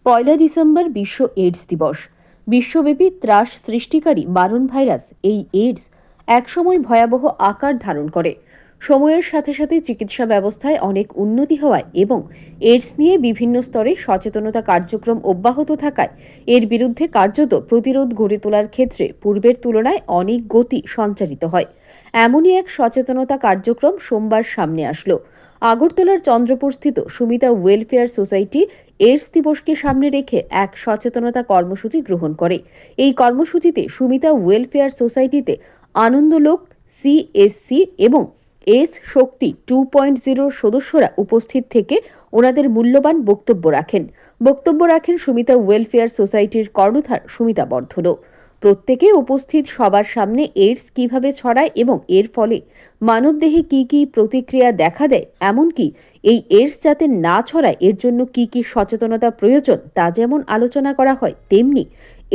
পয়লা December বিশ্ব AIDS দিবস। বিশ্বব্যাপী ত্রাস সৃষ্টিকারী মারণ ভাইরাস এই এইডস একসময় ভয়াবহ আকার ধারণ করে। সময়ের সাথে সাথে চিকিৎসা ব্যবস্থায় অনেক উন্নতি হওয়ায় এবং এইডস নিয়ে বিভিন্ন স্তরে সচেতনতা কার্যক্রম অব্যাহত থাকায় এর বিরুদ্ধে কার্যত প্রতিরোধ গড়ে তোলার ক্ষেত্রে পূর্বের তুলনায় অনেক গতি সঞ্চারিত হয়। এমনই এক সচেতনতা কার্যক্রম সোমবার সামনে আসলো। আগরতলার চন্দ্রপুরস্থিত সুমিতা ওয়েলফেয়ার সোসাইটি এইডস দিবসকে সামনে রেখে এক সচেতনতা কর্মসূচি গ্রহণ করে। এই কর্মসূচিতে সুমিতা ওয়েলফেয়ার সোসাইটিতে আনন্দলোক, সিএসসি এবং এস শক্তি 2.0 সদস্যরা উপস্থিত থেকে ওনাদের মূল্যবান বক্তব্য রাখেন সুমিতা ওয়েলফেয়ার সোসাইটির কর্ণধার সুমিতা বর্ধনও। প্রত্যেকে উপস্থিত সবার সামনে এইডস কিভাবে ছড়ায় এবং এর ফলে মানবদেহে কি কি প্রতিক্রিয়া দেখা দেয়, এমনকি এই এইডস যাতে না ছড়ায় এর জন্য কি কি সচেতনতা প্রয়োজন তা যেমন আলোচনা করা হয়, তেমনি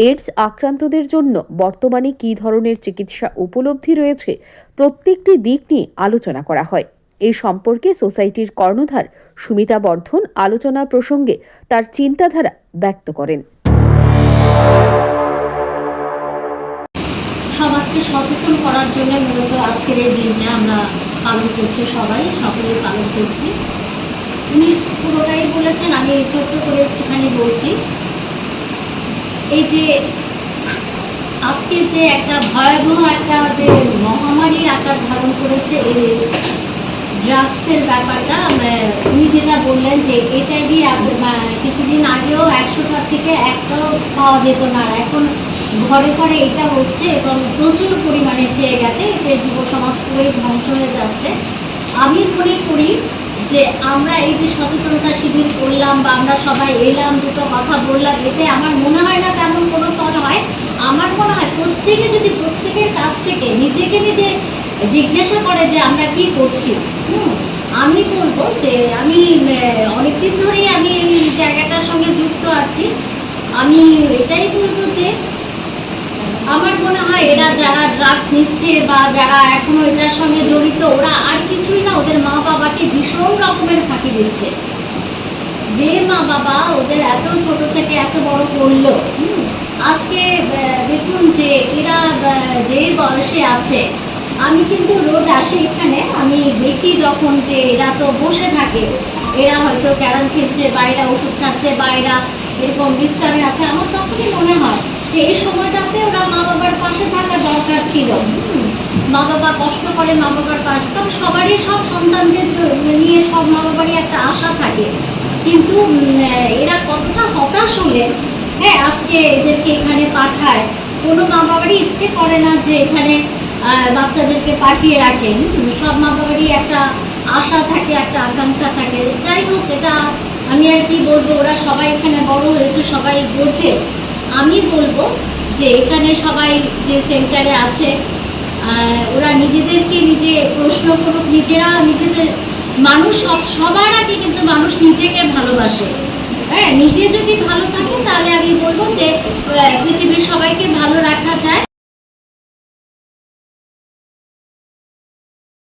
এইডস আক্রান্তদের জন্য বর্তমানে কি ধরনের চিকিৎসা উপলব্ধি রয়েছে প্রত্যেকটি দিক নিয়ে আলোচনা করা হয়। এই সম্পর্কে সোসাইটির কর্ণধার সুমিতা বর্ধন আলোচনা প্রসঙ্গে তার চিন্তাধারা ব্যক্ত করেন। সমাজকে সচেতন করার জন্য মূলত আজকের এই দিনটা আমরা পালন করছি, সকলেই পালন করছি। উনি পুরোটাই বলেছেন, আমি ছোট্ট করে একটুখানি বলছি। এই যে আজকে যে একটা ভয়াবহ একটা যে মহামারীর আকার ধারণ করেছে এই ড্রাগসের ব্যাপারটা, উনি যেটা বললেন যে এইচআইভি কিছুদিন আগেও 100টার থেকে একটাও পাওয়া যেত না, এখন ঘরে ঘরে এটা হচ্ছে এবং প্রচুর পরিমাণে চেয়ে গেছে। এতে যুব সমাজ পুরোই ধ্বংস হয়ে যাচ্ছে। আমি মনে করি যে আমরা এই যে সচেতনতা শিবির করলাম বা আমরা সবাই এলাম, দুটো কথা বললাম, এতে আমার মনে হয় না তেমন কোনো ফল হয়। আমার মনে হয় প্রত্যেকে যদি প্রত্যেকের কাছ থেকে নিজেকে নিজে জিজ্ঞাসা করে যে আমরা কি করছি। আমি বলবো যে আমি অনেকদিন ধরেই আমি এই জায়গাটার সঙ্গে যুক্ত আছি। আমি এটাই বলবো যে আমার মনে হয় এরা যারা ড্রাগস নিচ্ছে বা যারা এখনো এটার সঙ্গে জড়িত, ওরা আর কিছুই না, ওদের মা বাবাকে ভীষণ রকমের ফাঁকি দিচ্ছে। যে মা বাবা ওদের এত ছোট থেকে এত বড় করলো, আজকে দেখুন যে এরা যে বয়সে আছে, আমি কিন্তু রোজ আসি এখানে, আমি দেখি যখন যে এরা তো বসে থাকে, এরা হয়তো ক্যারাম খেলছে বা এরা ওষুধ খাচ্ছে বা এরা এরকম বিশ্রামে আছে। আমার তখনই মনে হয় যে এই সময়টাতে ওরা মা বাবার পাশে থাকা দরকার ছিল। মা বাবা কষ্ট করে, মা বাবার পাশে, কারণ সবারই সব সন্তানদের নিয়ে সব মা বাবারই একটা আশা থাকে, কিন্তু এরা কতটা হতাশ হলে আজকে এদেরকে এখানে পাঠায়। কোনো মা বাবারই ইচ্ছে করে না যে এখানে বাচ্চাদেরকে পাঠিয়ে রাখেন। সব মা বাবারই একটা আশা থাকে, একটা আকাঙ্ক্ষা থাকে। যাই হোক, এটা আমি আর কি বলবো, ওরা সবাই এখানে বড় হয়েছে, সবাই বোঝে। আমি বলবো যে এখানে সবাই যে সেন্টারে আছে, ওরা নিজেদেরকে নিজে প্রশ্ন করুক, নিজেদের মানুষ সবার আগে কিন্তু মানুষ নিজেকে ভালোবাসে। নিজে যদি ভালো থাকে তাহলে আমি বলবো যে পৃথিবীর সবাইকে ভালো রাখা যায়।